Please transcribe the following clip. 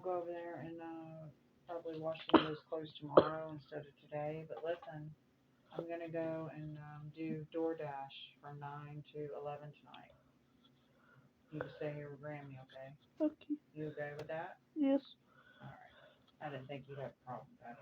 go over there and probably wash some of those clothes tomorrow instead of today. But listen, I'm gonna go and do DoorDash from 9 to 11 tonight. You can stay here with Grammy, okay? Okay. You okay with that? Yes. All right. I didn't think you'd have a problem with that